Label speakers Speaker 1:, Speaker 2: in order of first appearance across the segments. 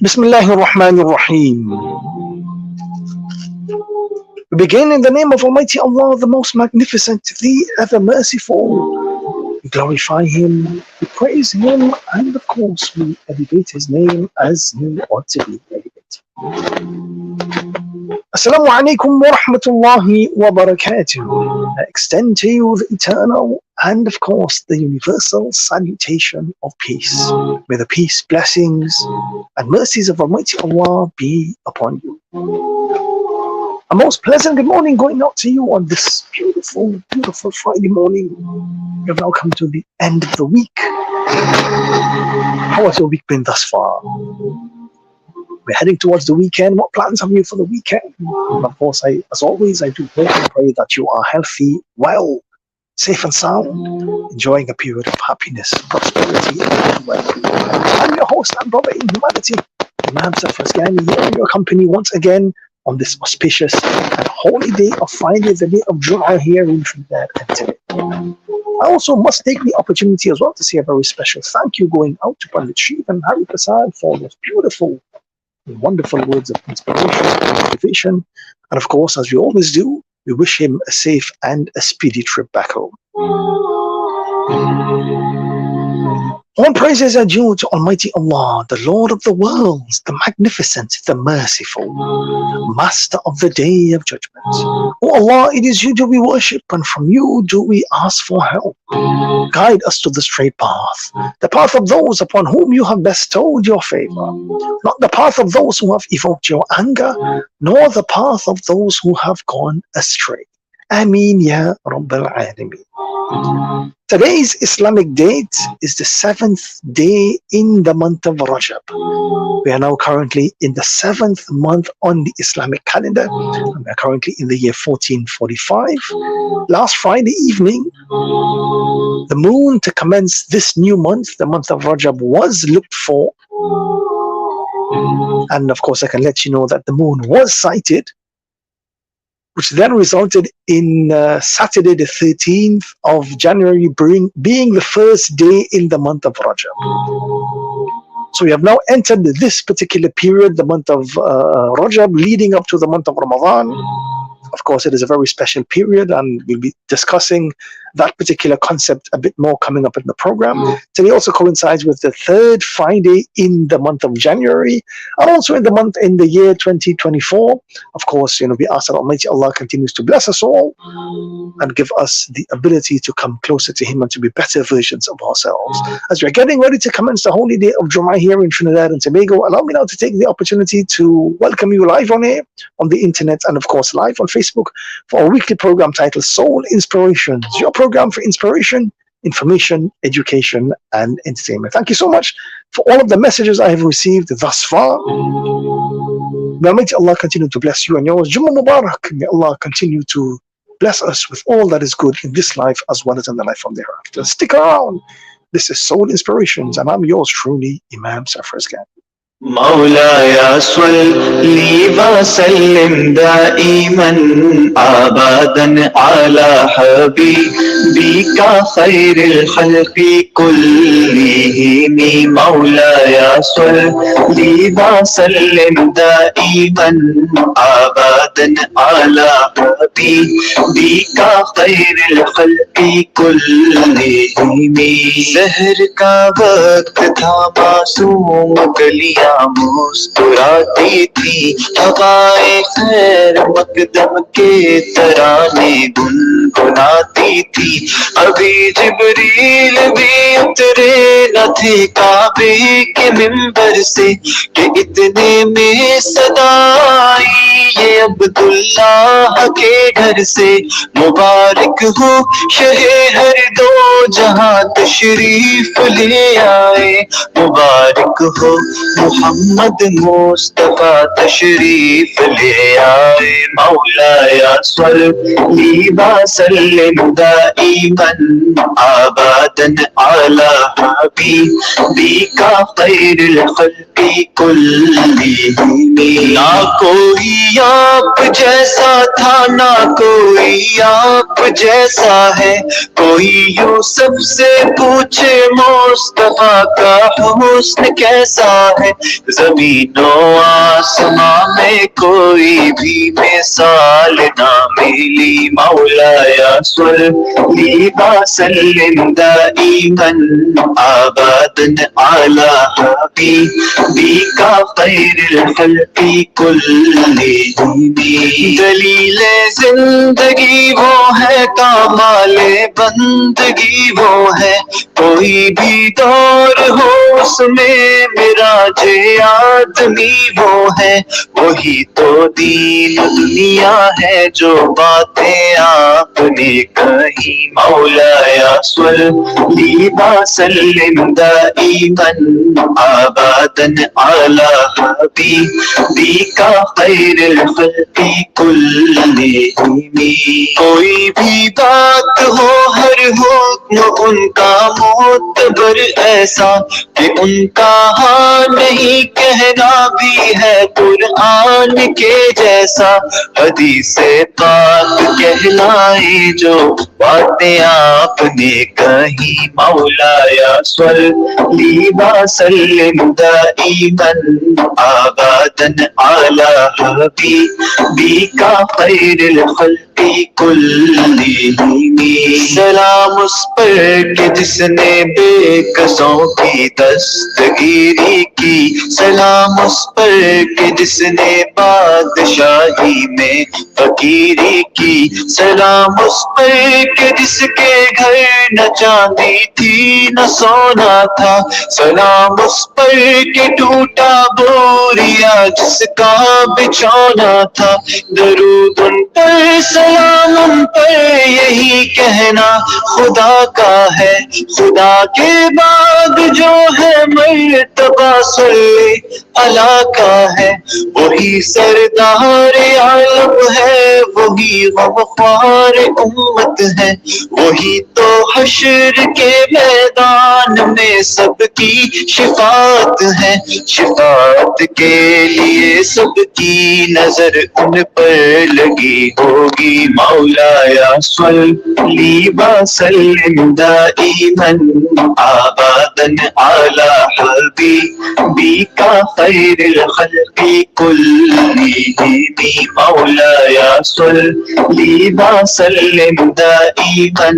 Speaker 1: Bismillahir Rahmanir Rahim. We begin in the name of Almighty Allah, the most magnificent, the ever merciful. We glorify Him, we praise Him, and of course we elevate His name as He ought to be elevated. Assalamu alaikum wa rahmatullahi wa barakatuh. I extend to you the eternal and of course the universal salutation of peace. May the peace, blessings, and mercies of Almighty Allah be upon you. A most pleasant good morning going out to you on this beautiful, beautiful Friday morning. We have now come to the end of the week. How has your week been thus far? We're heading towards the weekend. What plans have you for the weekend? And of course, as always, I do hope and pray that you are healthy, well, safe and sound, enjoying a period of happiness, prosperity, and well-being. I'm your host and brother in humanity, Imam Safar Asghani, here in your company once again on this auspicious and holy day of Friday, the day of Jum'ah here in Trinidad and Tobago. I also must take the opportunity as well to say a very special thank you going out to Pandit Shiv and Hari Prasad for those beautiful and wonderful words of inspiration and motivation. And of course, as we always do, we wish him a safe and a speedy trip back home. All praises are due to Almighty Allah, the Lord of the worlds, the magnificent, the merciful, Master of the Day of Judgment. Oh Allah, it is you do we worship, and from you do we ask for help. Guide us to the straight path, the path of those upon whom you have bestowed your favor, not the path of those who have evoked your anger, nor the path of those who have gone astray. Ameen ya Rabbil Alameen. Today's Islamic date is the 7th day in the month of Rajab. We are now currently in the 7th month on the Islamic calendar, and we are currently in the year 1445. Last Friday evening, the moon to commence this new month, the month of Rajab, was looked for. And of course, I can let you know that the moon was sighted, which then resulted in Saturday the 13th of January being the first day in the month of Rajab. So we have now entered this particular period, the month of Rajab, leading up to the month of Ramadan. Of course, it is a very special period, and we'll be discussing that particular concept a bit more coming up in the program. Today also coincides with the 3rd Friday in the month of January, and also in the year 2024. Of course, we ask that Almighty Allah continues to bless us all and give us the ability to come closer to Him and to be better versions of ourselves. As we're getting ready to commence the holy day of Jum'ah here in Trinidad and Tobago, allow me now to take the opportunity to welcome you live on air, on the internet, and of course live on Facebook for a weekly program titled Soul Inspirations, your program for inspiration, information, education, and entertainment. Thank you so much for all of the messages I have received thus far. May Almighty Allah continue to bless you and yours. Jummah Mubarak. May Allah continue to bless us with all that is good in this life as well as in the life from thereafter. Stick around. This is Soul Inspirations, and I'm yours truly, Imam Safar Asghani.
Speaker 2: مولاي صلي وسلم دائما ابدا على حبيبك خير الخلق كلهم. مولاي صلي وسلم دائما ابدا على حبيبك خير الخلق كلهم. शहर का वक्त था मासूम गलियां मुस्कुराती थी, हवाएं खैर मकदम के तराने गुनगुनाती थी। अभी जिब्रील भी उतरे न थे काबे के मिंबर से कि इतने में सदा आई ये अब्दुल्लाह के घर से। मुबारक हो शहे हर दो जहां तशरीफ ले आए, मुबारक हो محمد مصطفیٰ تشریف لے آئے مولایا صلی وسلم دائما ابدا علی حبیبک خیر الخلق کلہم. نہ کوئی آپ جیسا تھا نہ کوئی آپ جیسا ہے, کوئی یوسف سے پوچھے مصطفیٰ کا حسن کیسا ہے, زمین و آسمان میں کوئی بھی مثال نہ ملی. مولایا صلی وسلم دائما ابدا علی حبیبک خیر الخلق کلہم. دلیل زندگی وہ ہے, کمال بندگی وہ ہے, کوئی بھی دور ہو اس میں معراج آدمی وہ ہے, وہی تو دین دنیا ہے جو باتیں آپ نے کہی. مولایا صلی وسلم دائما ابدا علی حبیبک خیر الخلق کلہم. کوئی بھی بات ہو ہر حکم ان کا معتبر ایسا کہ ان کا ہاں نہیں کہنا بھی ہے قرآن کے جیسا. حدیث پاک کہلائے جو باتیں آپ نے کہی. مولایا صلی وسلم دائما ابدا علی حبیبک خیر الخلق کلہم. سلام اس پر کہ جس نے بے کسوں کی دستگیری کی, سلام اس پر کہ جس نے بادشاہی میں فقیری کی, سلام اس پر کہ جس کے گھر نہ چاندی تھی نہ سونا تھا, سلام اس پر کہ ٹوٹا بوریا جس کا بچھونا تھا. درود ان پر سلام ان پر یہی کہنا خدا کا ہے, خدا کے بعد جو ہے مرتبہ صلی اللہ کا ہے, وہی سردار عالم ہے, وہی غمخوار امت ہے, وہی تو حشر کے میدان میں سب کی شفاعت ہے. شفاعت کے لیے سب کی نظر ان پر لگی ہوگی. مولایا صلی وسلم دائما ابدا علی حبیبک خیر الخلق کلہم. مولایا صلی وسلم دائما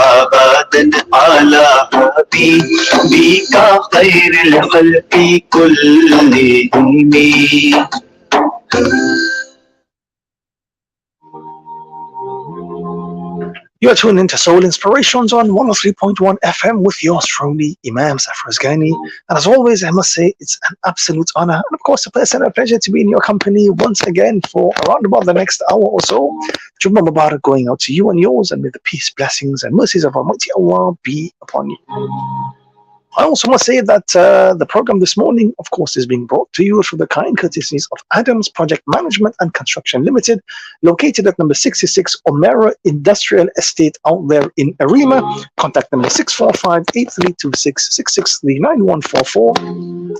Speaker 2: ابدا علی حبیبک خیر الخلق کلہم.
Speaker 1: You're tuned into Soul Inspirations on 103.1 FM with yours truly, Imam Safar Ghani. And as always, I must say it's an absolute honor and of course a personal pleasure to be in your company once again for around about the next hour or so. Jummah Mubarak going out to you and yours, and may the peace, blessings and mercies of Almighty Allah be upon you. I also must say that the program this morning, of course, is being brought to you through the kind courtesies of Adams Project Management and Construction Limited, located at number 66 Omera Industrial Estate out there in Arima. Contact number 645-8326-663-9144.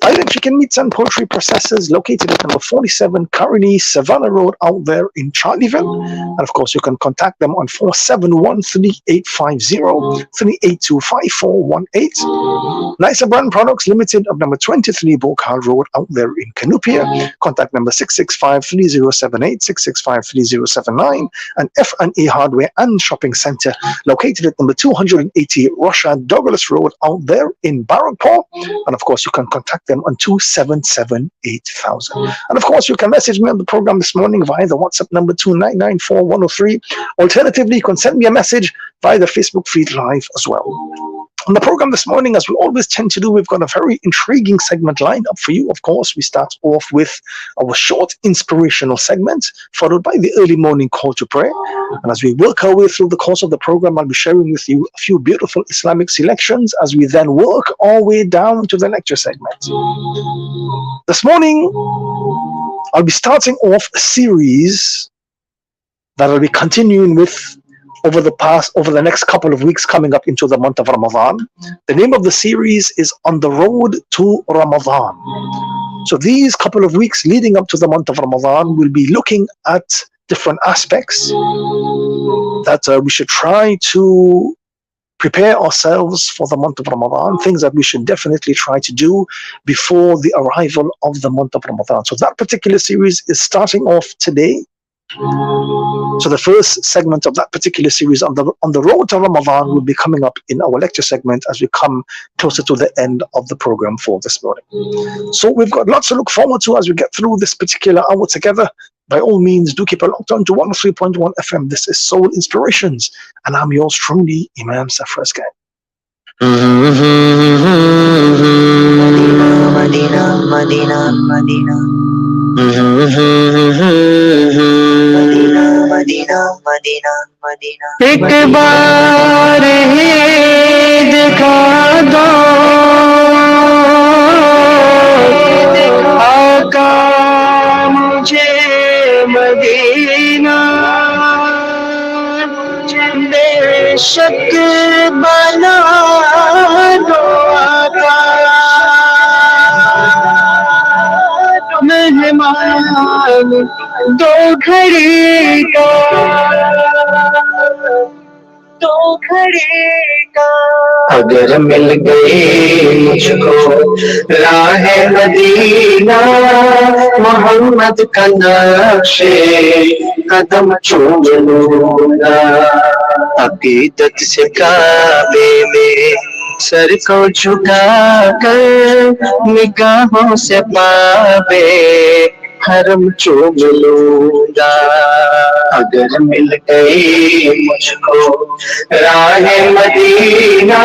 Speaker 1: Island Chicken Meats and Poultry Processors, located at number 47 Caroni Savannah Road out there in Charleville. And of course, you can contact them on 471-3850, 382-5418. Nicer Brand Products Limited of number 23 Bokhal Road out there in Canupia. Contact number 665-3078, 665-3079. And F&A Hardware and Shopping Center, located at number 280 Russia Douglas Road out there in Barrackpore. And of course, you can contact them on 277-8000. And of course, you can message me on the program this morning via the WhatsApp number 2994103. Alternatively, you can send me a message via the Facebook feed live as well. On the program this morning, as we always tend to do, we've got a very intriguing segment lined up for you. Of course, we start off with our short inspirational segment, followed by the early morning call to prayer. And as we work our way through the course of the program, I'll be sharing with you a few beautiful Islamic selections as we then work our way down to the lecture segment. This morning, I'll be starting off a series that I'll be continuing with over the next couple of weeks coming up into the month of Ramadan. The name of the series is On the Road to Ramadan. So these couple of weeks leading up to the month of Ramadan, we'll be looking at different aspects that we should try to prepare ourselves for the month of Ramadan, things that we should definitely try to do before the arrival of the month of Ramadan. So that particular series is starting off today. So the first segment of that particular series on the road to Ramadan will be coming up in our lecture segment as we come closer to the end of the program for this morning. So we've got lots to look forward to as we get through this particular hour together. By all means, do keep it locked on to 103.1 FM. This is Soul Inspirations, and I'm yours truly, Imam Safras Khan.
Speaker 2: Madina, Madina, Madina, Madina, Madina, Madina. ایک بار ہی دکھا دو آقا مجھے مدینہ، بے شک بنا دو آقا مہمان دو گھڑی کا، دو گھڑی کا۔ اگر مل گئی مجھ کو راہ مدینہ، محمد کا نقش قدم چوم لوں گا، عقیدت سے کعبے میں سر کو جھکا کر نگاہوں سے پاوے حرم چوم لوں گا۔ اگر مل گئی مجھ کو راہ مدینہ،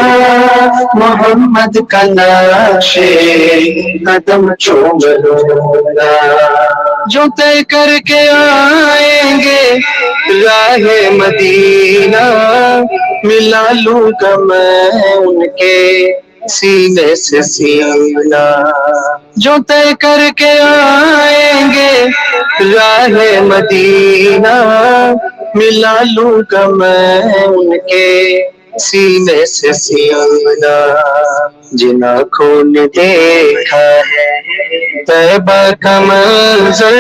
Speaker 2: محمد کا نقش قدم چوم لوں گا۔ جو طے کر کے آئیں گے راہ مدینہ، ملا لوں گا میں ان کے سینے سے سینہ۔ جو طے کر کے آئیں گے راہ مدینہ، ملا لوں گا میں ان کے سینے سے سینہ۔ جن آنکھوں نے دیکھا ہے طیبہ کا منظر،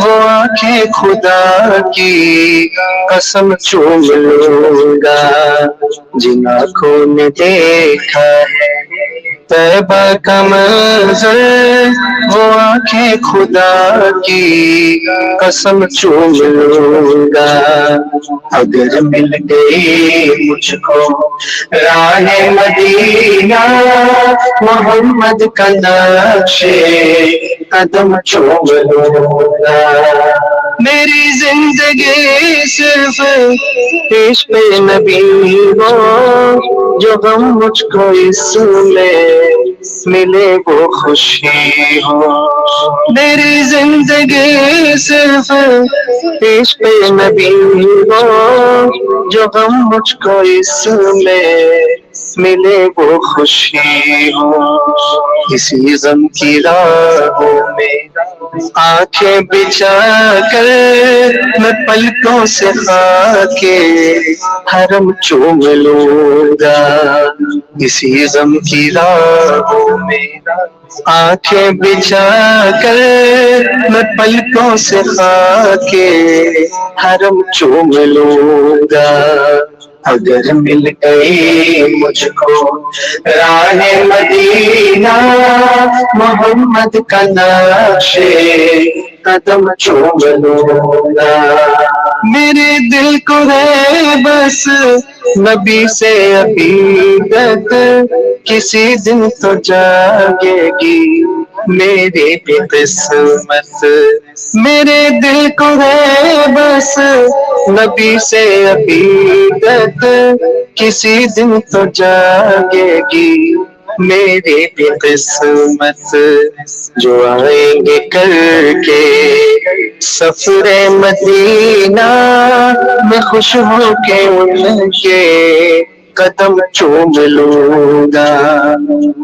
Speaker 2: وہ آنکھیں خدا کی قسم چوم لوں گا۔ جن آنکھوں نے دیکھا ہے طیبہ کا منظر، وہ آنکھیں خدا کی قسم چوم لوں گا۔ اگر مل گئی مجھ کو راہ مدینہ، محمد کا نقش قدم چوم لوں گا۔ میری زندگی صرف عشق نبی ہو، جو غم مجھ کو اس میں ملے وہ خوشی ہو۔ میری زندگی صرف عشق نبی ہو، جو غم مجھ کو اس میں ملے وہ خوشی ہو۔ اسی غم کی راہوں میں آنکھیں بچھا کر میں پلکوں سے خاک حرم چوم لوں گا۔ اسی غم کی راہوں میں آنکھیں بچھا کر میں پلکوں سے خاک حرم چوم لوں گا۔ اگر مل گئی مجھ کو راہ مدینہ، محمد کا نقش قدم چوم لوں گا۔ میرے دل کو ہے بس نبی سے عقیدت، کسی دن تو جاگے گی میری بھی قسمت۔ میرے دل کو ہے بس نبی سے عقیدت، किसी दिन तो जागेगी मेरी भी किस्मत जो आएंगे करके सफरे मदीना मैं खुश होके उनके कदम चूम लूंगा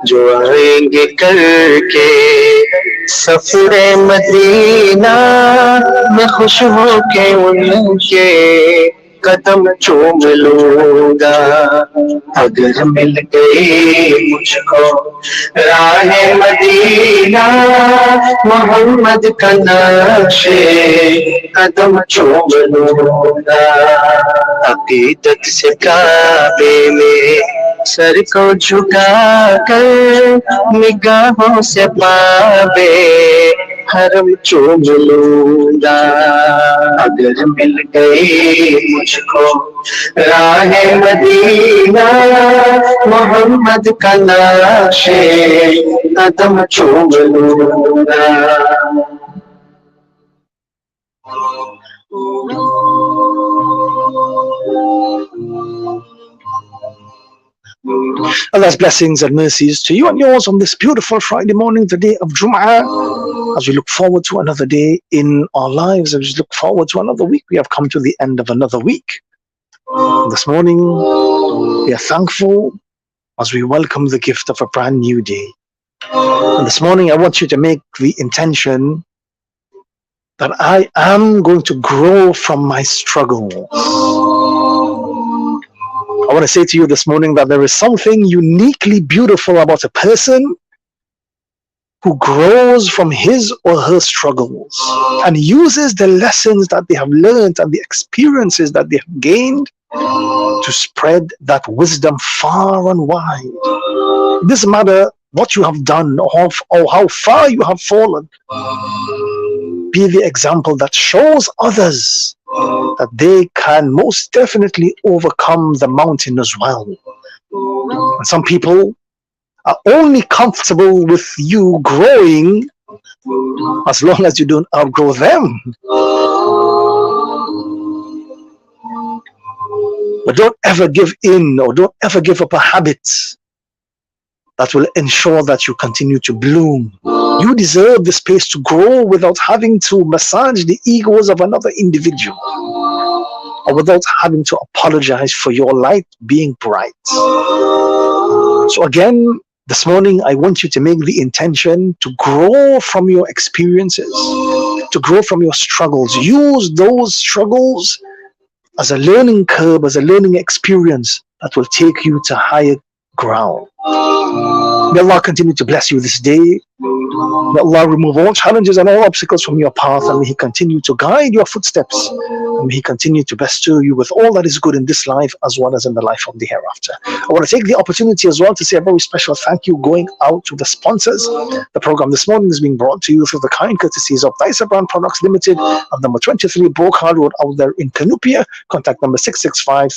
Speaker 2: जो आएंगे करके सफरे मदीना मैं खुश होके उनके कदम चूम लूंगा अगर मिल गई मुझको राहे मदीना मोहम्मद का नक्शे कदम चूम लूंगा अकीदत से काबे में सर को झुका कर निगाहों से पावे हरम चूम लूंगा अगर मिल गई मुझको राहे मदीना मोहम्मद का नक्शे कदम चूम लूंगा
Speaker 1: Allah's blessings and mercies to you and yours on this beautiful Friday morning, the day of Jum'ah. As we look forward to another day in our lives, as we look forward to another week, we have come to the end of another week. This morning, we are thankful as we welcome the gift of a brand new day. And this morning, I want you to make the intention that I am going to grow from my struggles. I want to say to you this morning that there is something uniquely beautiful about a person who grows from his or her struggles and uses the lessons that they have learned and the experiences that they have gained to spread that wisdom far and wide. It doesn't matter what you have done or how far you have fallen. Be the example that shows others that they can most definitely overcome the mountain as well. And some people are only comfortable with you growing as long as you don't outgrow them. But don't ever give in or don't ever give up a habit that will ensure that you continue to bloom. You deserve the space to grow without having to massage the egos of another individual or without having to apologize for your light being bright. So again, this morning, I want you to make the intention to grow from your experiences, to grow from your struggles. Use those struggles as a learning curve, as a learning experience that will take you to higher ground. May Allah continue to bless you this day. May Allah remove all challenges and all obstacles from your path, and may He continue to guide your footsteps, and may He continue to bestow you with all that is good in this life as well as in the life of the hereafter. I want to take the opportunity as well to say a very special thank you going out to the sponsors. The program this morning is being brought to you through the kind courtesies of Dysa Brand Products Limited at number 23 Brookhard Road out there in Canupia. Contact number 665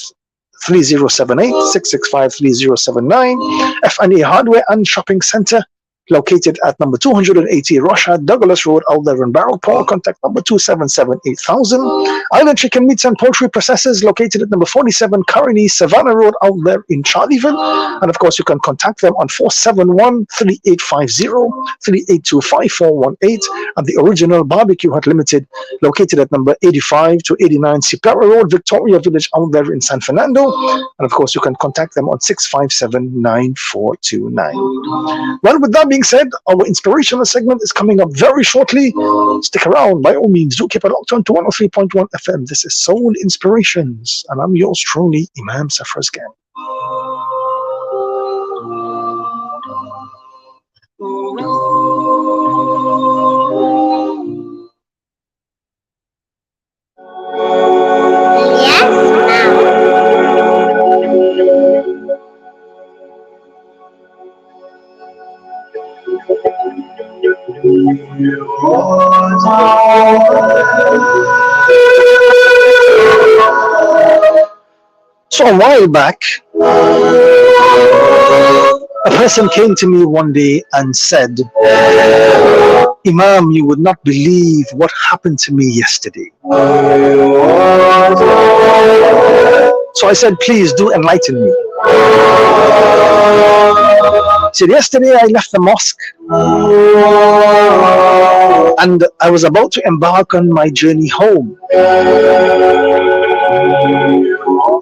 Speaker 1: 3078 665 3079. F&A Hardware and Shopping Center located at number 280 Russia Douglas Road out there in Barrowport. Contact number 277-8000. Island Chicken Meats and Poultry Processors located at number 47 Caroni Savannah Road out there in Charleville. And of course, you can contact them on 471-3850 3825-418. And the Original Barbecue Hut Limited located at number 85 to 89 Cipera Road, Victoria Village out there in San Fernando. And of course, you can contact them on 657-9429. Well, with that being said, our inspirational segment is coming up very shortly. Stick around, by all means. Do keep it locked on to 103.1 FM. This is Soul Inspirations, and I'm yours truly, Imam Safrazgan. So a while back, a person came to me one day and said, Imam, you would not believe what happened to me yesterday. So I said, please do enlighten me. He said, yesterday I left the mosque and I was about to embark on my journey home.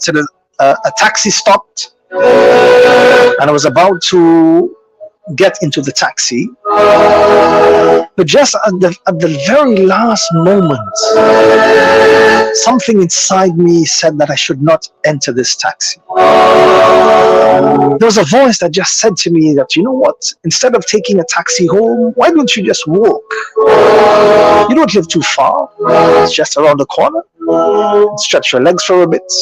Speaker 1: So a taxi stopped and I was about to get into the taxi, but just at the very last moment, something inside me said that I should not enter this taxi. There was a voice that just said to me that, you know what, instead of taking a taxi home, why don't you just walk? You don't live too far, it's just around the corner. Stretch your legs for a bit,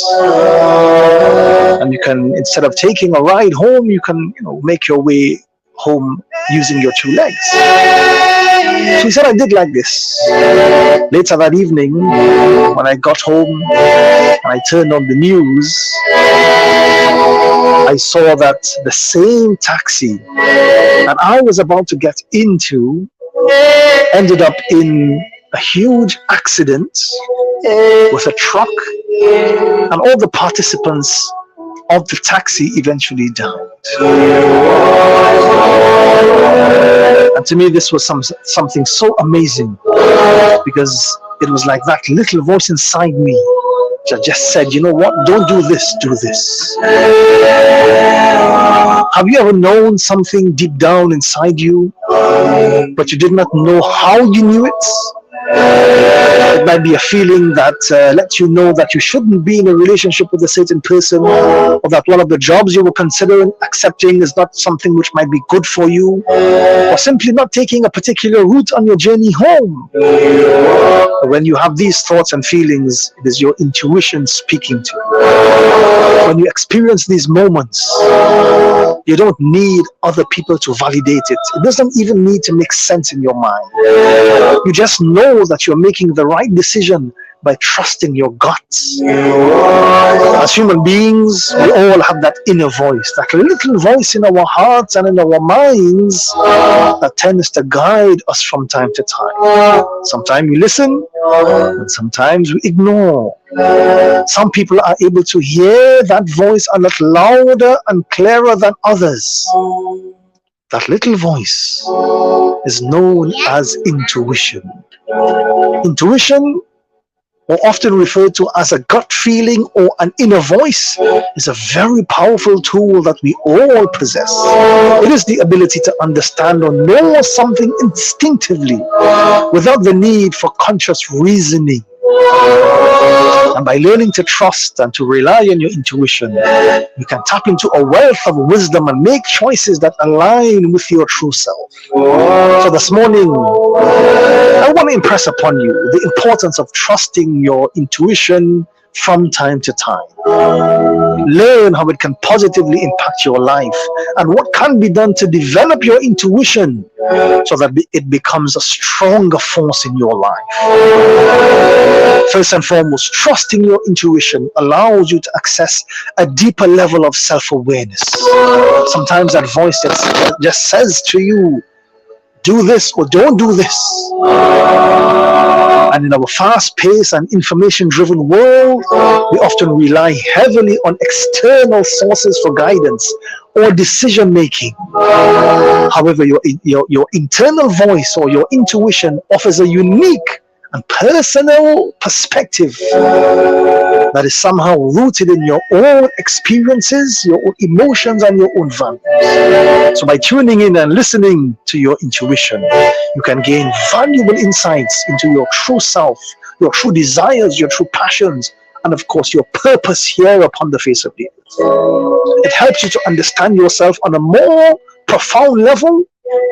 Speaker 1: and you can, instead of taking a ride home, you can, make your way home using your two legs. So he said I did like this. Later that evening, when I got home and I turnn on the news, I saw that the same taxi that I was about to get into ended up in a huge accident with a truck, and all the participants of the taxi eventually died. And to me, this was something so amazing, because it was like that little voice inside me that just said, you know what, don't do this, do this. Have you ever known something deep down inside you, but you did not know how you knew it? It might be a feeling that lets you know that you shouldn't be in a relationship with a certain person, or that one of the jobs you were considering accepting is not something which might be good for you, or simply not taking a particular route on your journey home. When you have these thoughts and feelings, it is your intuition speaking to you. When you experience these moments, you don't need other people to validate it. It doesn't even need to make sense in your mind. You just know that you're making the right decision by trusting your guts. As human beings, we all have that inner voice, that little voice in our hearts and in our minds that tends to guide us from time to time. Sometimes we listen, and sometimes we ignore. Some people are able to hear that voice a lot louder and clearer than others. That little voice is known as intuition. Intuition, or often referred to as a gut feeling or an inner voice, is a very powerful tool that we all possess. It is the ability to understand or know something instinctively without the need for conscious reasoning. And by learning to trust and to rely on your intuition, you can tap into a wealth of wisdom and make choices that align with your true self. So this morning, I want to impress upon you the importance of trusting your intuition from time to time. Learn how it can positively impact your life and what can be done to develop your intuition so that it becomes a stronger force in your life. First and foremost, trusting your intuition allows you to access a deeper level of self-awareness. Sometimes that voice just says to you, do this or don't do this. And in our fast-paced and information-driven world, we often rely heavily on external sources for guidance or decision-making. However, your internal voice or your intuition offers a unique and personal perspective that is somehow rooted in your own experiences, your own emotions, and your own values. So by tuning in and listening to your intuition, you can gain valuable insights into your true self, your true desires, your true passions, and of course your purpose here upon the face of the earth. It helps you to understand yourself on a more profound level,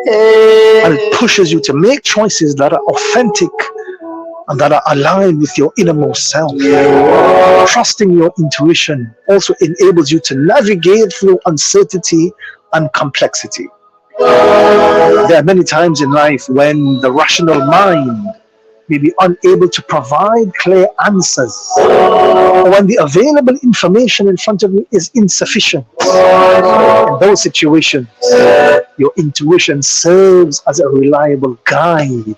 Speaker 1: and it pushes you to make choices that are authentic and that are aligned with your innermost self. Trusting your intuition also enables you to navigate through uncertainty and complexity. There are many times in life when the rational mind may be unable to provide clear answers, or when the available information in front of you is insufficient. In those situations, your intuition serves as a reliable guide.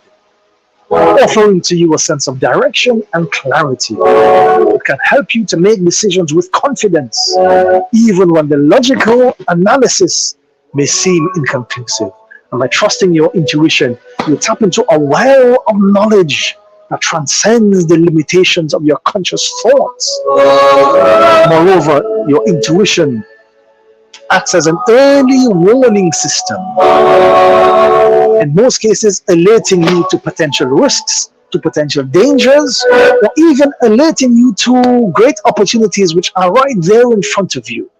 Speaker 1: offering to you a sense of direction and clarity. It can help you to make decisions with confidence, even when the logical analysis may seem inconclusive. And by trusting your intuition, you tap into a well of knowledge that transcends the limitations of your conscious thoughts. Moreover, your intuition acts as an early warning system, in most cases alerting you to potential risks, to potential dangers, or even alerting you to great opportunities which are right there in front of you.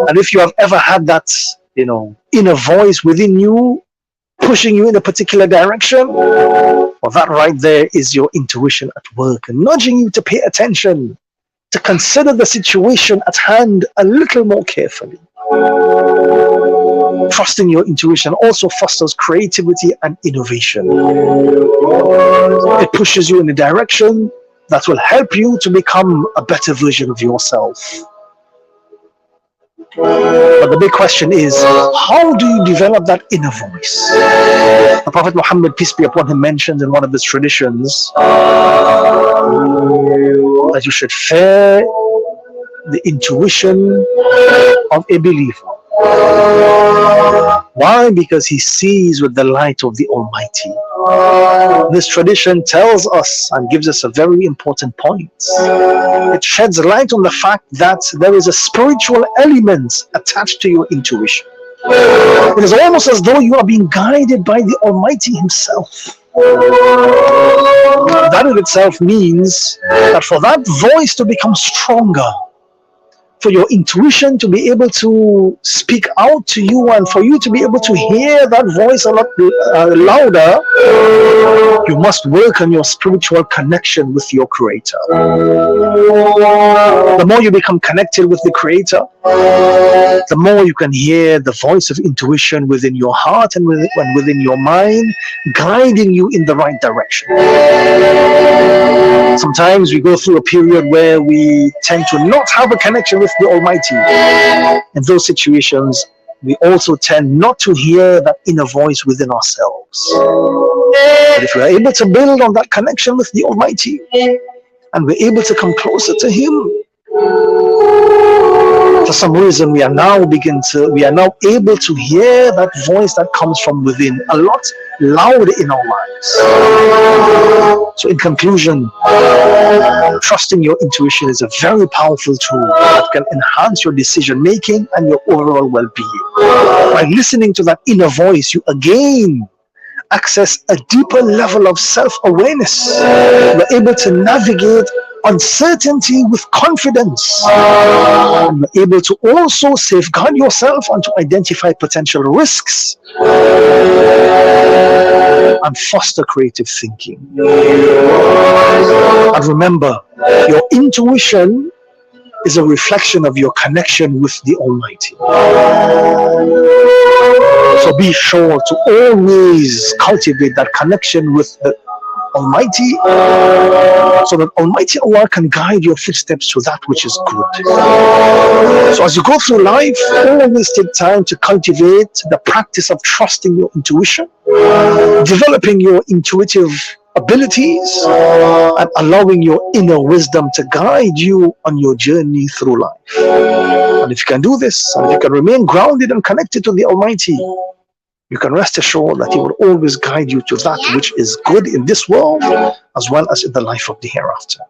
Speaker 1: And if you have ever had that, inner voice within you pushing you in a particular direction, well, that right there is your intuition at work, and nudging you to pay attention, to consider the situation at hand a little more carefully. Trusting your intuition also fosters creativity and innovation. It pushes you in a direction that will help you to become a better version of yourself. But the big question is, how do you develop that inner voice? The Prophet Muhammad, peace be upon him, mentioned in one of his traditions that you should fear the intuition of a believer. Why? Because he sees with the light of the Almighty. This tradition tells us and gives us a very important point. It sheds light on the fact that there is a spiritual element attached to your intuition. It is almost as though you are being guided by the Almighty Himself. That in itself means that for that voice to become stronger, for your intuition to be able to speak out to you, and for you to be able to hear that voice a lot louder, you must work on your spiritual connection with your Creator. The more you become connected with the Creator, the more you can hear the voice of intuition within your heart and within your mind, guiding you in the right direction. Sometimes we go through a period where we tend to not have a connection with the Almighty. In those situations, we also tend not to hear that inner voice within ourselves. But if we are able to build on that connection with the Almighty, and we're able to come closer to Him, for some reason we are now able to hear that voice that comes from within a lot louder in our lives. So in conclusion, trusting your intuition is a very powerful tool that can enhance your decision making and your overall well-being. By listening to that inner voice, you again access a deeper level of self-awareness. You're able to navigate uncertainty with confidence. And you're able to also safeguard yourself and to identify potential risks and foster creative thinking. And remember, your intuition is a reflection of your connection with the Almighty. So be sure to always cultivate that connection with the Almighty, so that Almighty Allah can guide your footsteps to that which is good. So as you go through life, always take time to cultivate the practice of trusting your intuition, developing your intuitive abilities, and allowing your inner wisdom to guide you on your journey through life. And if you can do this, and if you can remain grounded and connected to the Almighty, you can rest assured that He will always guide you to that which is good in this world as well as in the life of the hereafter.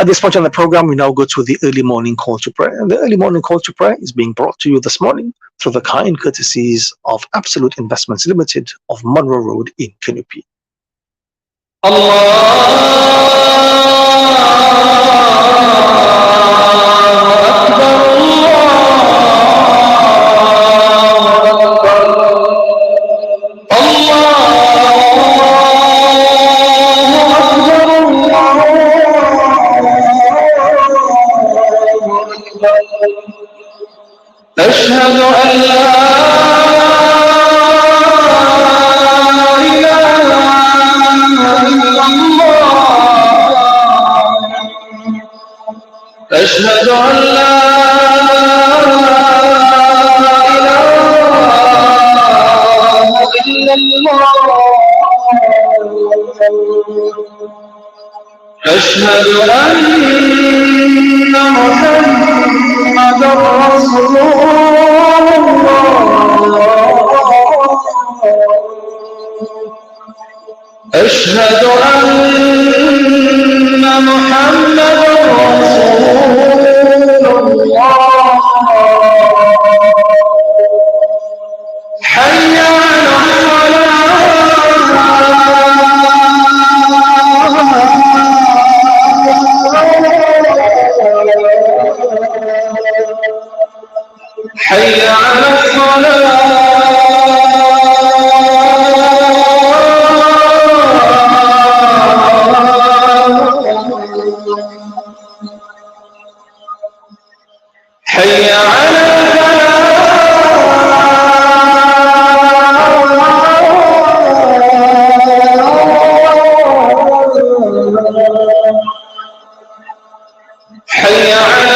Speaker 1: At this point on the program, we now go to the early morning call to prayer. And the early morning call to prayer is being brought to you this morning through the kind courtesies of Absolute Investments Limited of Monroe Road in Canopy.
Speaker 2: أشهد أن لا أشهد أن لا إله إلا الله أشهد أن محمدا رسول الله أشهد أن محمدا رسول الله حي على الصلاة حي على حي على حي على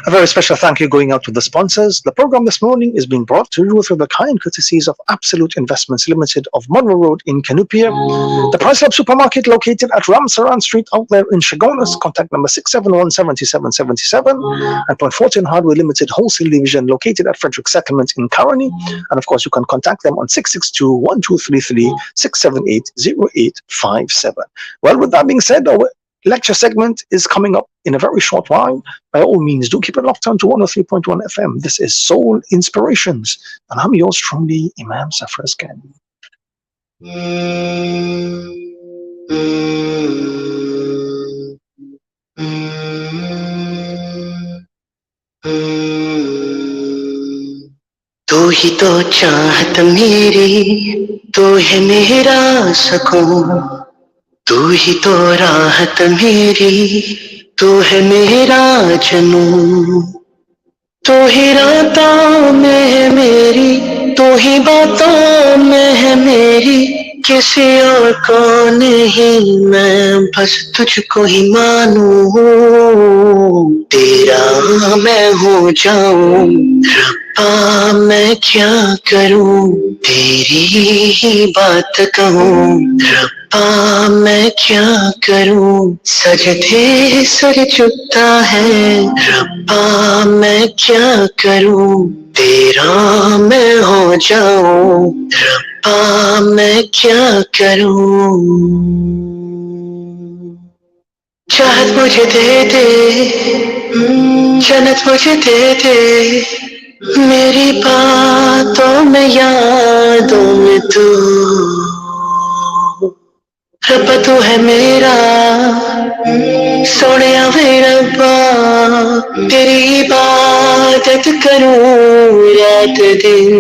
Speaker 1: A very special thank you going out to the sponsors. The program this morning is being brought to you through the kind courtesies of Absolute Investments Limited of Monroe Road in Canupia, the Price Lab Supermarket located at Ramsaran Street out there in Chagonas, contact number 671-7777, and Point Fortune Hardware Limited Wholesale Division located at Frederick Settlement in Caroni. And of course, you can contact them on 662-1233, 678-0857. Well, with that being said, our lecture segment is coming up in a very short while. By all means, do keep it locked on to 103.1 FM. This is Soul Inspirations, and I'm yours truly, Imam Safras Khan.
Speaker 3: तू ही तो चाहत मेरी, तू है मेरा सुकून, तू ही तो राहत मेरी, तू है मेरा जुनून, तू ही रातों में है मेरी, तू ही बातों में है मेरी, किसी और को नहीं, मैं बस तुझको ही मानूं, तेरा मैं हो जाऊं, रब्बा मैं क्या करूं, तेरी ही बात कहूं, रब्बा मैं क्या करूं, सजदे सर झुकता है, रब्बा मैं क्या करूं, तेरा मैं हो जाऊं, रब्बा मैं क्या करूं, चाहत मुझे दे दे, जन्नत मुझे दे दे, मेरी बातों में यादों में तू, रब्बा तू है मेरा, सोनिया वे रब्बा, तेरी इबादत करूं रात दिन,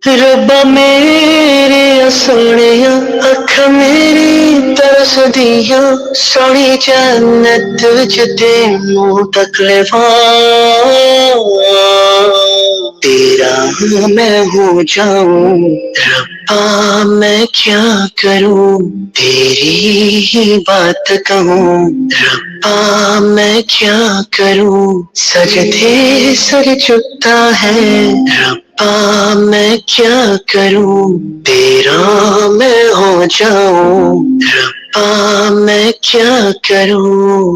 Speaker 3: रब्बा मेरे सोनिया, अख मेरी तरस दिया, सोनी जन्नत जुदे मुंह तक लेवा, तेरा मैं हो जाऊं, ربا میں کیا کروں تیری ہی بات کہوں ربا میں کیا کروں سجدے سر جھکتا ہے ربا میں کیا کروں تیرا میں ہو جاؤں ربا میں کیا کروں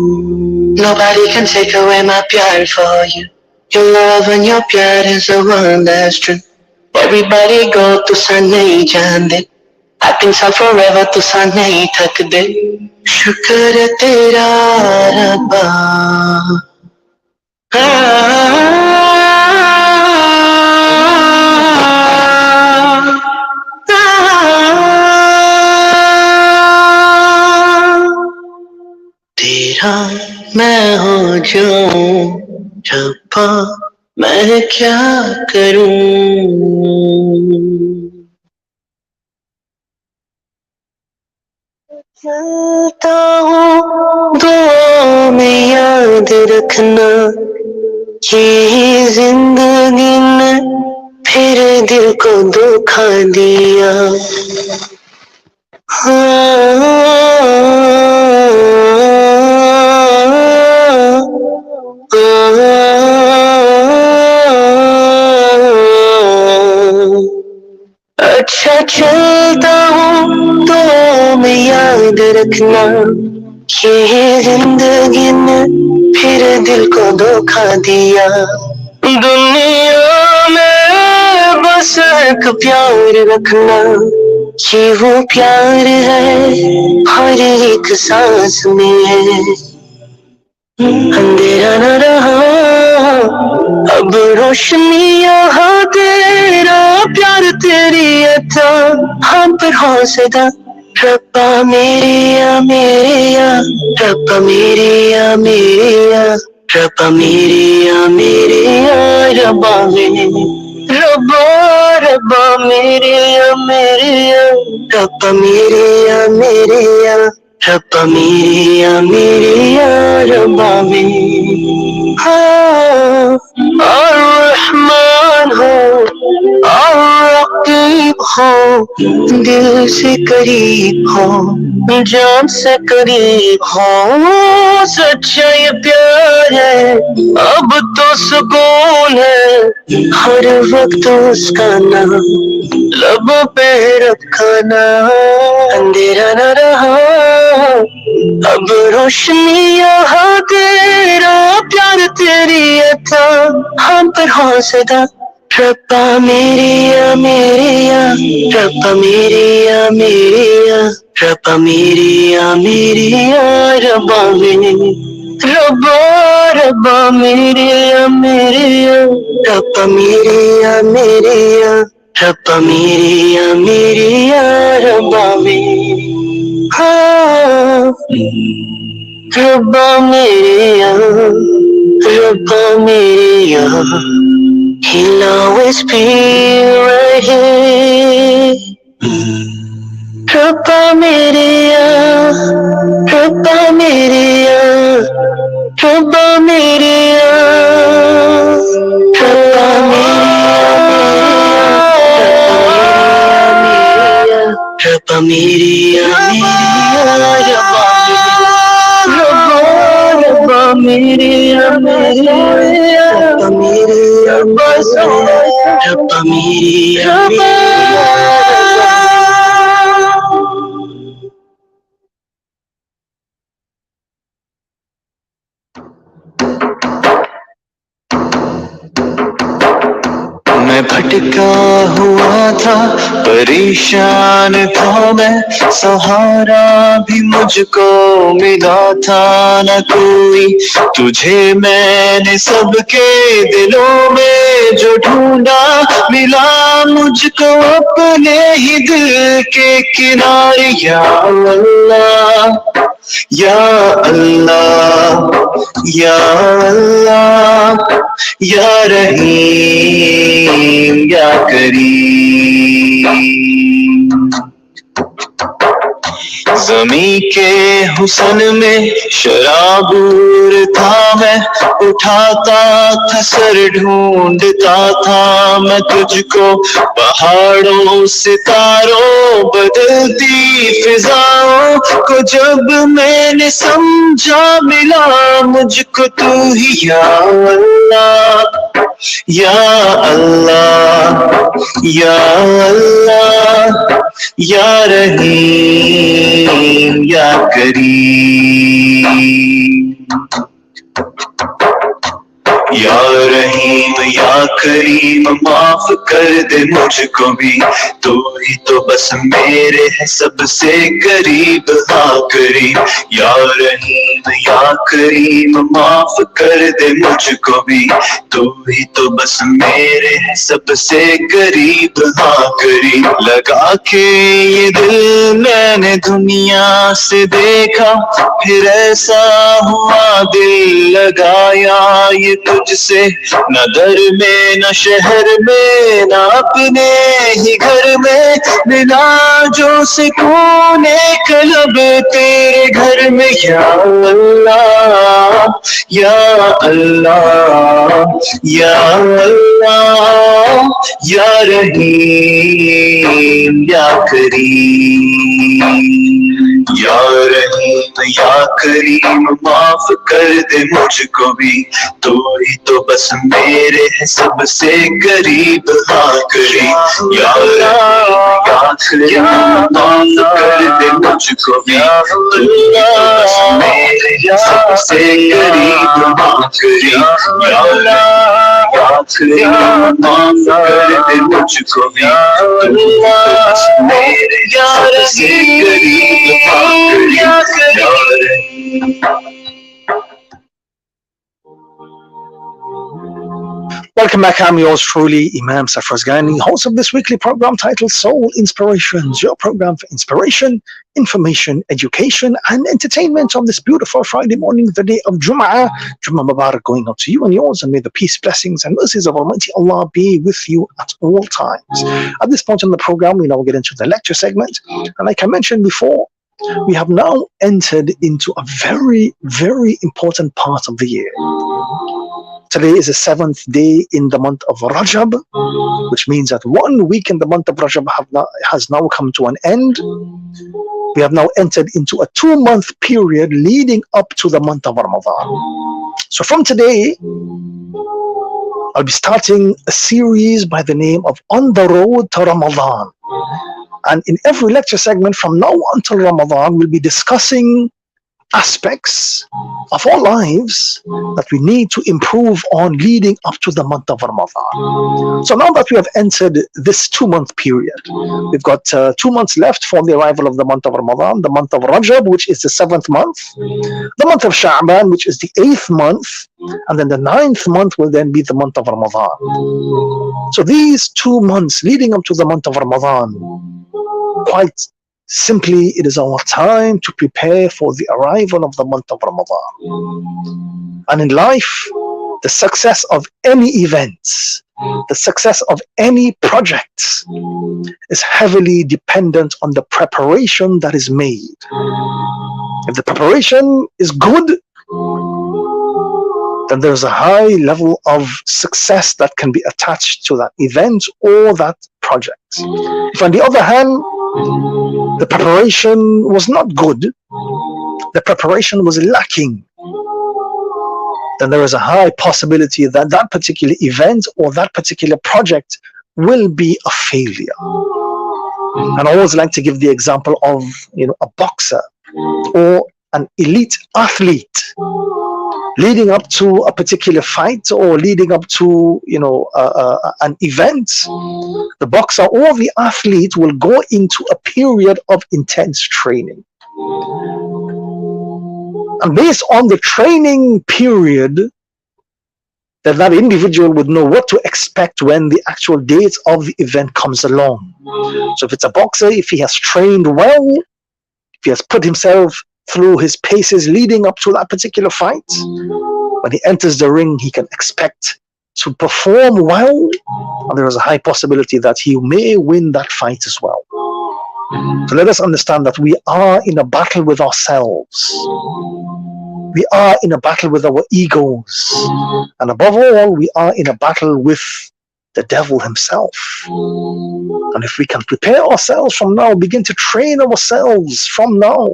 Speaker 3: Nobody can take away my pyar for you. Your love and your pyar is the one that's true. Everybody go to sun nahi jande. I think so forever to sun nahi thakde. Shukr hai tera Rabba. تیرا میں ہو جاؤں ربا میں کیا کروں چلتا ہوں دعا میں یاد رکھنا یہ زندگی نے پھر دل کو دھوکا دیا اچھا چلتا ہوں تو میں یاد رکھنا یہ زندگی نے پھر دل کو دھوکا دیا دنیا میں بس ایک پیار رکھنا یہ وہ پیار ہے ہر ایک سانس میں اندھیرا نہ رہا اب روشنی یہاں تیرا پیار تیری عطا ہم پر حوصلہ ربا میرے یا میرے یا ربا میرے یا میرے یا ربا میرے یا میرے یا ربا میرے ربا ربا میرے یا میرے یا ربا میرے یا میرے یا ربا میرے یا میرے یا ربا میرے الرحمن ہو الرقیب ہو دل سے قریب ہو جان سے قریب ہو سچا یہ پیار ہے اب تو سکون ہے ہر وقت اس کا نام لب پہ رکھا نا اندھیرا نہ رہا اب روشنی یہاں تیرا پیار تیری عطا ہم پر حوصلہ ربا میرے یا میرے یا ربا میرے یا میرے یا ربا میرے یا میرے یا ربا میرے ربا ربا میرے یا میرے یا ربا میرے یا میرے یا ربا میرے یا میرے یا ربا میرے ربا میرے یا ربا میرے یا He'll always be right here. Rabba mere ya, Rabba mere ya, Rabba mere ya, Rabba mere ya, Rabba mere ya, Rabba mere ya, Rabba mere ya, Rabba mere ya, میں بھٹکا ہوا تھا پریشان تھا میں سہارا بھی مجھ کو ملا تھا نہ کوئی تجھے میں نے سب کے دلوں میں جو ڈھونڈا ملا مجھ کو اپنے ہی دل کے کنارے یا اللہ یا اللہ یا اللہ یا رحیم یا کریم कमी के हुसन में शराबूर था मैं, उठाता था सर ढूंढता था मैं तुझको, पहाड़ों सितारों बदलती फिजाओं को जब मैंने समझा मिला मुझको तू ही या अल्लाह या अल्लाह या अल्लाह या रहीम या करीम, या रहीम या करीम माफ कर दे मुझको भी, तू ही तो बस मेरे है सबसे करीब, हाँ करीम। या रहीम या करीम माफ कर दे मुझको भी, तू ही तो बस मेरे है सबसे करीब, हाँ करीम। लगा के ये दिल मैंने दुनिया से देखा, फिर ऐसा हुआ दिल लगाया ये तुझसे, न दर में न शहर में न अपने ही घर में, मिला जो सुकून कलब तेरे घर में। या अल्लाह या अल्लाह या अल्लाह या रहीम या करीम, या रहीम या करीम माफ कर दे मुझको भी, तू ही तो बस मेरे है सबसे करीब, हाँ करीम। या रहीम या करीम माफ कर दे मुझको भी, तू ही तो बस मेरे है सबसे करीब, हाँ करीम। या रहीम या करीम माफ कर दे मुझको भी, तू ही तो बस मेरे है सबसे करीब, हाँ करीम।
Speaker 1: Welcome back. I'm yours truly, Imam Safraz Ghani, host of this weekly program titled Soul Inspirations, your program for inspiration, information, education, and entertainment on this beautiful Friday morning, the day of Jum'ah. Jum'ah Mubarak going out to you and yours, and may the peace, blessings, and mercies of Almighty Allah be with you at all times. At this point in the program, we now get into the lecture segment. And like I mentioned before, we have now entered into a very, very important part of the year. Today is the 7th day in the month of Rajab, which means that 1 week in the month of Rajab has now come to an end. We have now entered into a 2-month period leading up to the month of Ramadan. So from today, I'll be starting a series by the name of On the Road to Ramadan. And in every lecture segment from now until Ramadan, we'll be discussing aspects of our lives that we need to improve on leading up to the month of Ramadan. So now that we have entered this 2-month period, we've got 2 months left for the arrival of the month of Ramadan, the month of Rajab, which is the 7th month, the month of Sha'ban, which is the 8th month, and then the 9th month will then be the month of Ramadan. So these 2 months leading up to the month of Ramadan, quite simply, it is our time to prepare for the arrival of the month of Ramadan. And in life, the success of any event, the success of any project is heavily dependent on the preparation that is made. If the preparation is good, then there's a high level of success that can be attached to that event or that project. If on the other hand, the preparation was not good, the preparation was lacking, then there is a high possibility that that particular event or that particular project will be a failure. And I always like to give the example of, a boxer or an elite athlete leading up to a particular fight or leading up to an event. The boxer or the athlete will go into a period of intense training, and based on the training period, that individual would know what to expect when the actual date of the event comes along. So if it's a boxer, if he has trained well, if he has put himself through his paces leading up to that particular fight, when he enters the ring, he can expect to perform well, and there is a high possibility that he may win that fight as well. So let us understand that we are in a battle with ourselves. We are in a battle with our egos. And above all, we are in a battle with the devil himself. And if we can prepare ourselves from now, begin to train ourselves from now,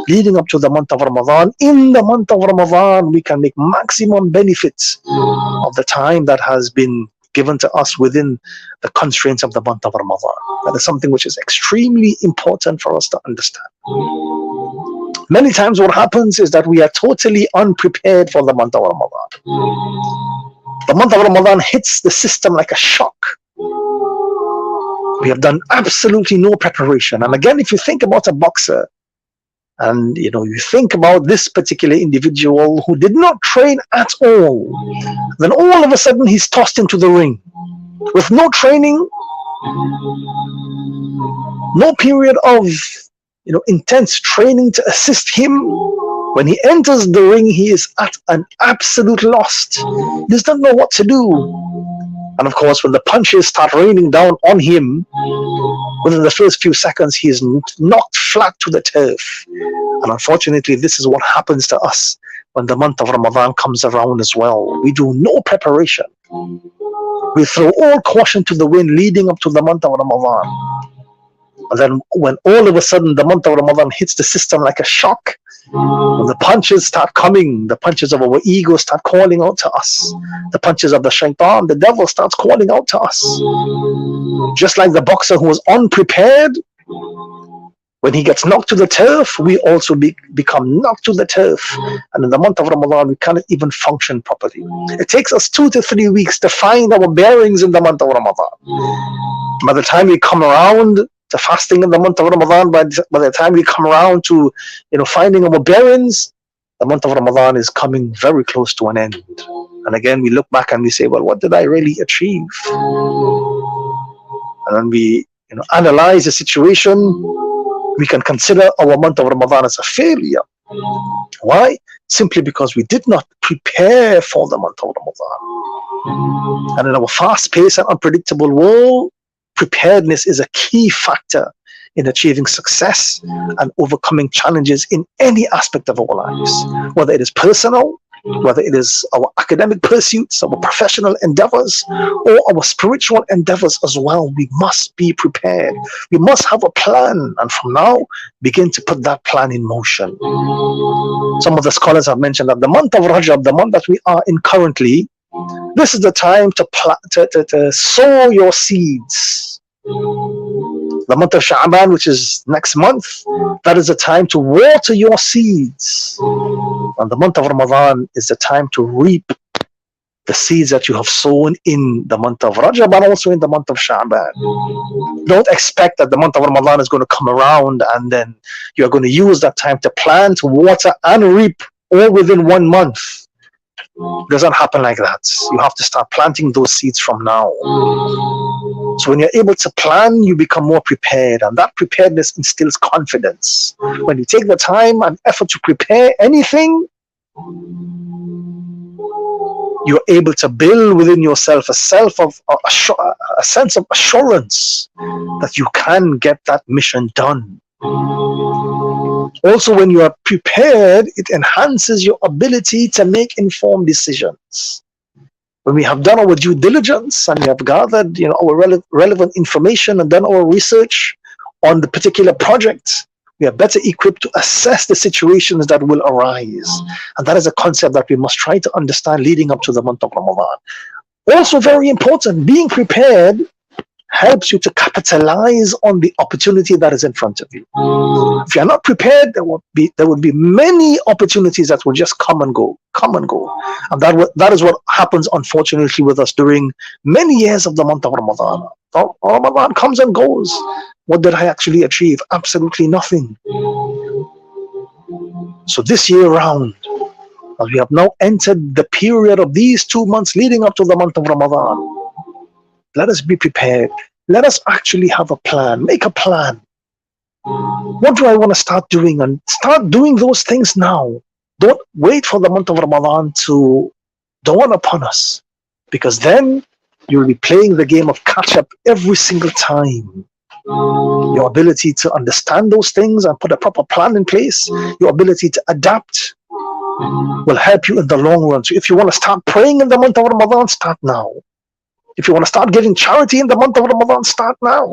Speaker 1: leading up to the month of Ramadan, in the month of Ramadan, we can make maximum benefits of the time that has been given to us within the constraints of the month of Ramadan. That is something which is extremely important for us to understand. Many times what happens is that we are totally unprepared for the month of Ramadan. The month of Ramadan hits the system like a shock. We have done absolutely no preparation. And again, if you think about a boxer, and you think about this particular individual who did not train at all, then all of a sudden he's tossed into the ring with no training, no period of intense training to assist him. When he enters the ring, he is at an absolute loss. He does not know what to do. And of course, when the punches start raining down on him, within the first few seconds, he is knocked flat to the turf. And unfortunately, this is what happens to us when the month of Ramadan comes around as well. We do no preparation. We throw all caution to the wind leading up to the month of Ramadan. And then when all of a sudden the month of Ramadan hits the system like a shock, when the punches start coming, the punches of our ego start calling out to us. The punches of the shaitan, the devil starts calling out to us. Just like the boxer who was unprepared, when he gets knocked to the turf, we also become knocked to the turf. And in the month of Ramadan, we cannot even function properly. It takes us 2 to 3 weeks to find our bearings in the month of Ramadan. By the time we come around to fasting in the month of Ramadan, by the time we come around to finding our bearings, the month of Ramadan is coming very close to an end. And again, we look back and we say, well, what did I really achieve? And then we analyze the situation. We can consider our month of Ramadan as a failure. Why? Simply because we did not prepare for the month of Ramadan. And in our fast-paced and unpredictable world, preparedness is a key factor in achieving success and overcoming challenges in any aspect of our lives, whether it is personal, whether it is our academic pursuits, our professional endeavors, or our spiritual endeavors as well. We must be prepared. We must have a plan, and from now, begin to put that plan in motion. Some of the scholars have mentioned that the month of Rajab, the month that we are in currently, this is the time to sow your seeds. The month of Sha'ban, which is next month, that is the time to water your seeds. And the month of Ramadan is the time to reap the seeds that you have sown in the month of Rajab and also in the month of Sha'ban. Don't expect that the month of Ramadan is going to come around and then you're going to use that time to plant, water, and reap all within 1 month. It doesn't happen like that. You have to start planting those seeds from now. So when you're able to plan, you become more prepared, and that preparedness instills confidence. When you take the time and effort to prepare anything, you're able to build within yourself a sense of assurance that you can get that mission done. Also, when you are prepared, it enhances your ability to make informed decisions. When we have done our due diligence and we have gathered our relevant information and done our research on the particular project, we are better equipped to assess the situations that will arise. And that is a concept that we must try to understand leading up to the month of Ramadan. Also very important, being prepared helps you to capitalize on the opportunity that is in front of you. If you're not prepared, there would be many opportunities that will just come and go. And that is what happens, unfortunately, with us during many years of the month of Ramadan. Ramadan comes and goes. What did I actually achieve? Absolutely nothing. So this year round, as we have now entered the period of these 2 months leading up to the month of Ramadan, let us be prepared. Let us actually have a plan. Make a plan. What do I want to start doing? And start doing those things now. Don't wait for the month of Ramadan to dawn upon us, because then you'll be playing the game of catch up every single time. Your ability to understand those things and put a proper plan in place, your ability to adapt will help you in the long run. So if you want to start praying in the month of Ramadan, start now. If you want to start giving charity in the month of Ramadan, start now.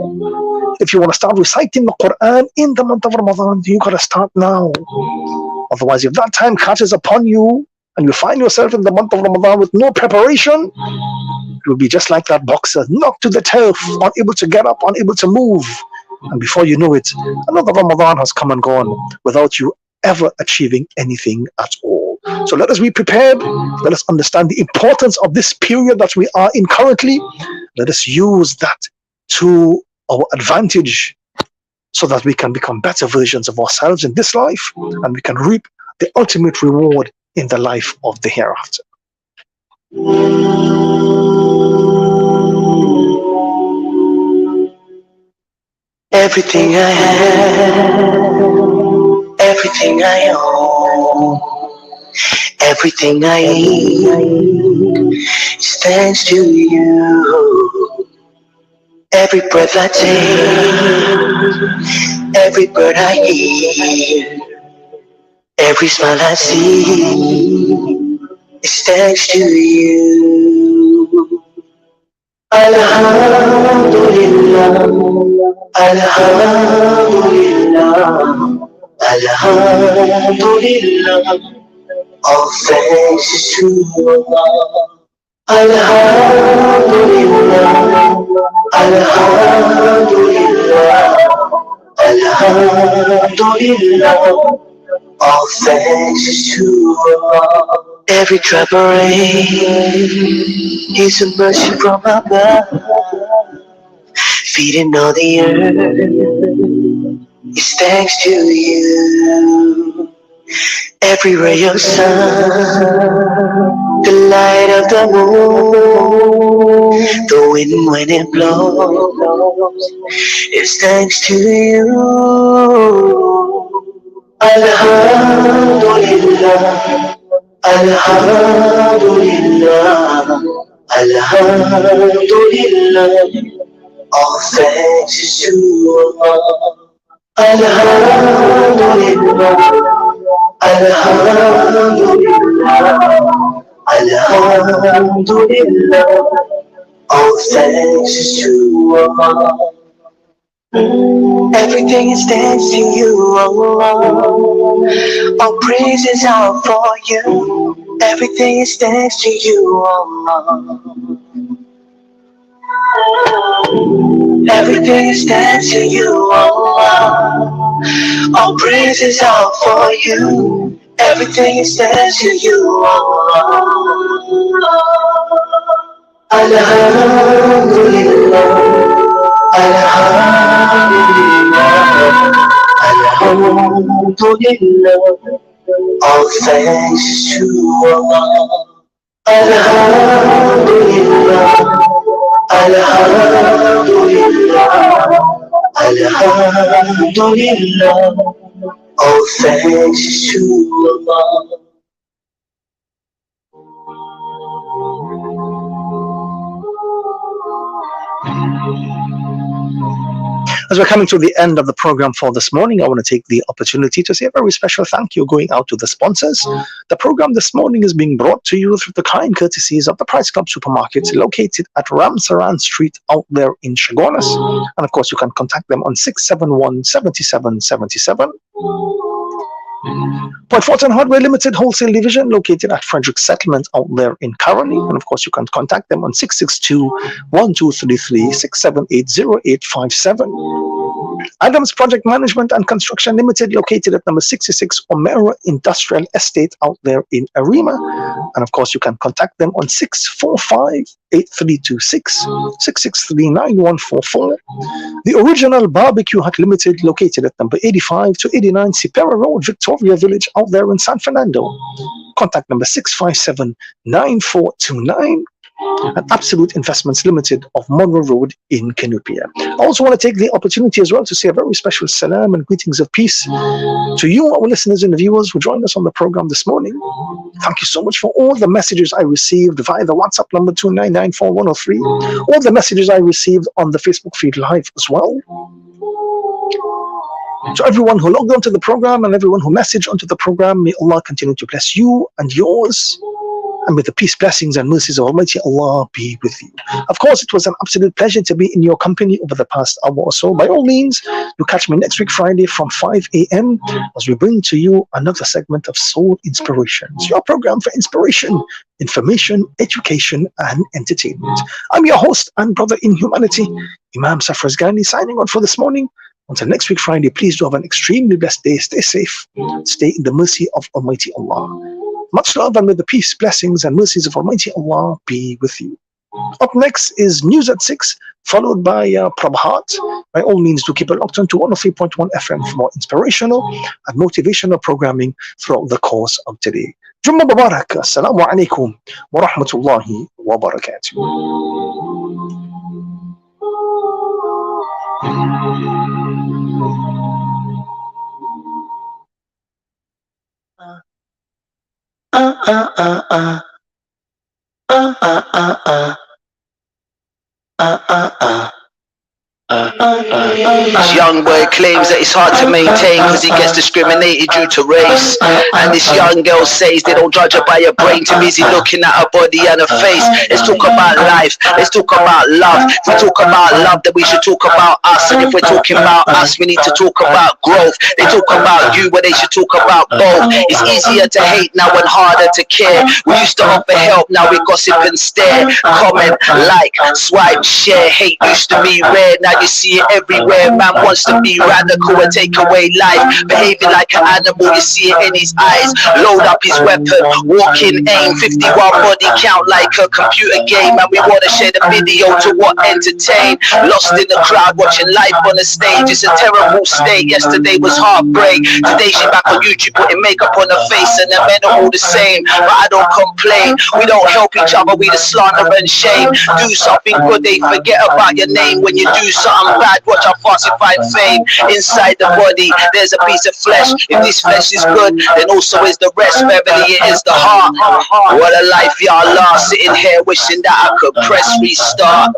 Speaker 1: If you want to start reciting the Quran in the month of Ramadan, you got to start now. Otherwise, if that time catches upon you and you find yourself in the month of Ramadan with no preparation, it will be just like that boxer, knocked to the turf, unable to get up, unable to move. And before you know it, another Ramadan has come and gone without you ever achieving anything at all. So let us be prepared. Let us understand the importance of this period that we are in currently. Let us use that to our advantage so that we can become better versions of ourselves in this life and we can reap the ultimate reward in the life of the hereafter.
Speaker 3: Everything I have, everything I own, everything I need is thanks to you. Every breath I take, every bird I hear, every smile I see is thanks to you. Alhamdulillah, Alhamdulillah, Alhamdulillah. All thanks is to Allah. Alhamdulillah, Alhamdulillah, Alhamdulillah. All thanks is to Allah. Every drop of rain is a mercy from above, feeding all the earth is thanks to you. Every ray of sun, the light of the moon, the wind when it blows is thanks to you. Alhamdulillah, Alhamdulillah, Alhamdulillah. All thanks is to Allah. Alhamdulillah, Alhamdulillah, Alhamdulillah. All thanks is to Allah. Everything is thanks to you, Allah. All praises are for you. Everything is thanks to you, Allah. Everything is thanks to you, Allah. All praises are for you. Everything is thanks to you, Allah. Alhamdulillah. Alhamdulillah, Alhamdulillah. All thanks is to Allah. Alhamdulillah, Alhamdulillah, Alhamdulillah. All thanks is to Allah.
Speaker 1: As we're coming to the end of the program for this morning, I want to take the opportunity to say a very special thank you going out to the sponsors. The program this morning is being brought to you through the kind courtesies of the Price Club Supermarket located at Ramsaran Street out there in Chaguanas. And of course, you can contact them on 671-7777. Point Fortin Hardware Limited Wholesale Division located at Frederick Settlement out there in Caroni. And of course, you can contact them on 662-1233, 678-0857. Adams Project Management and Construction Limited located at number 66 Omera Industrial Estate out there in Arima. And of course, you can contact them on 645-8326, 663-9144. The Original Barbecue Hut Limited located at number 85 to 89 Sipera Road, Victoria Village out there in San Fernando. Contact number 657-9429. And Absolute Investments Limited of Monroe Road in Canupia. I also want to take the opportunity as well to say a very special salam and greetings of peace to you, our listeners and viewers who joined us on the program this morning. Thank you so much for all the messages I received via the WhatsApp number 2994103, all the messages I received on the Facebook feed live as well. To everyone who logged onto the program and everyone who messaged onto the program, may Allah continue to bless you and yours. And may the peace, blessings, and mercies of Almighty Allah be with you. Of course, it was an absolute pleasure to be in your company over the past hour or so. By all means, you catch me next week, Friday from 5 a.m. as we bring to you another segment of Soul Inspirations, your program for inspiration, information, education, and entertainment. I'm your host and brother in humanity, Imam Safraz Ghani, signing on for this morning. Until next week, Friday, please do have an extremely blessed day. Stay safe. Stay in the mercy of Almighty Allah. Much love, and may the peace, blessings, and mercies of Almighty Allah be with you. Up next is News at 6, followed by Prabhat. By all means, do keep it locked on to 103.1 FM for more inspirational and motivational programming throughout the course of today. Jummah Mubarak. Assalamu alaikum wa rahmatullahi wa barakatuh.
Speaker 3: This young boy claims that it's hard to maintain because he gets discriminated due to race. And this young girl says they don't judge her by her brain, too busy looking at her body and her face. Let's talk about life, let's talk about love. If we talk about love, then we should talk about us. And if we're talking about us, we need to talk about growth. They talk about you, but they should talk about both. It's easier to hate now and harder to care. We used to offer help, now we gossip and stare. Comment, like, swipe, share. Hate used to be rare, now you see it everywhere. Man wants to be radical and take away life, behaving like an animal, you see it in his eyes. Load up his weapon, walk in, aim, 51 body count like a computer game. And we want to share the video to what entertain. Lost in the crowd watching life on the stage, it's a terrible state. Yesterday was heartbreak, today she back on YouTube putting makeup on her face. And the men are all the same, but I don't complain. We don't help each other, we the slander and shame. Do something good, they forget about your name. When you do something bad, watch how fast you find fame. Inside the body, there's a piece of flesh. If this flesh is good, then also is the rest. Family, it is the heart. What a life y'all lost, sitting here wishing that I could press restart.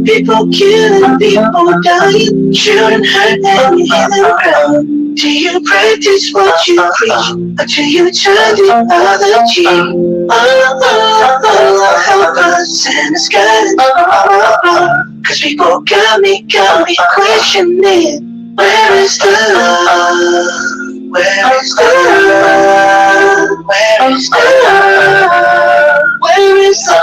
Speaker 3: People killing, people dying, children hurt and you hear them cry. Do you practice what you preach, or do you turn the other cheek? Allah help us and us guidance. Cause people got me questioning, where is the love? Where is the love? Where is the love? Where is the love?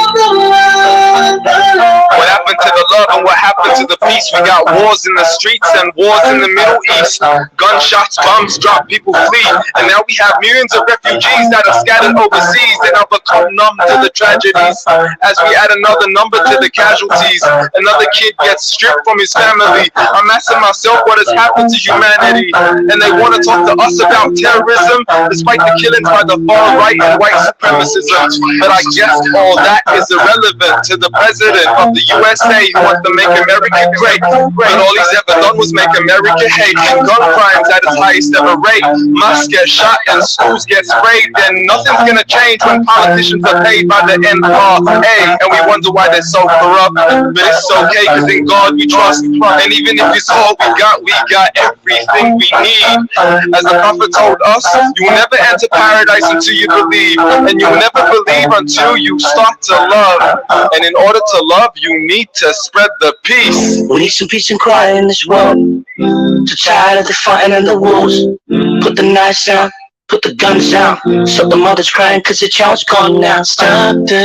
Speaker 3: The love, the love.
Speaker 2: What happened to the love and what happened to the peace? We got wars in the streets and wars in the Middle East. Gunshots, bombs drop, people flee. And now we have millions of refugees that are scattered overseas. They now become numb to the tragedies. As we add another number to the casualties, another kid gets stripped from his family. I'm asking myself what has happened to humanity. And they want to talk to us about terrorism, despite the killings by the far right and white supremacism. But I guess all that is irrelevant to the president of the USA who wants to make America great. But all he's ever done was make America hate. Gun crimes at its highest ever rate. Mosques get shot and schools get sprayed. Then nothing's gonna change when politicians are paid by the NRA. And we wonder why they're so corrupt. But it's okay, cause in God we trust. And even if it's all we got everything we need. As the prophet told us, you will never enter paradise until you believe. And you will never believe until you start to love. And in order to love, you need to spread the peace.
Speaker 3: We need some peace and quiet in this world. Too tired of the fighting and the wars. Put the knives down, put the guns down. So the mother's crying cause the child's gone now. Stop the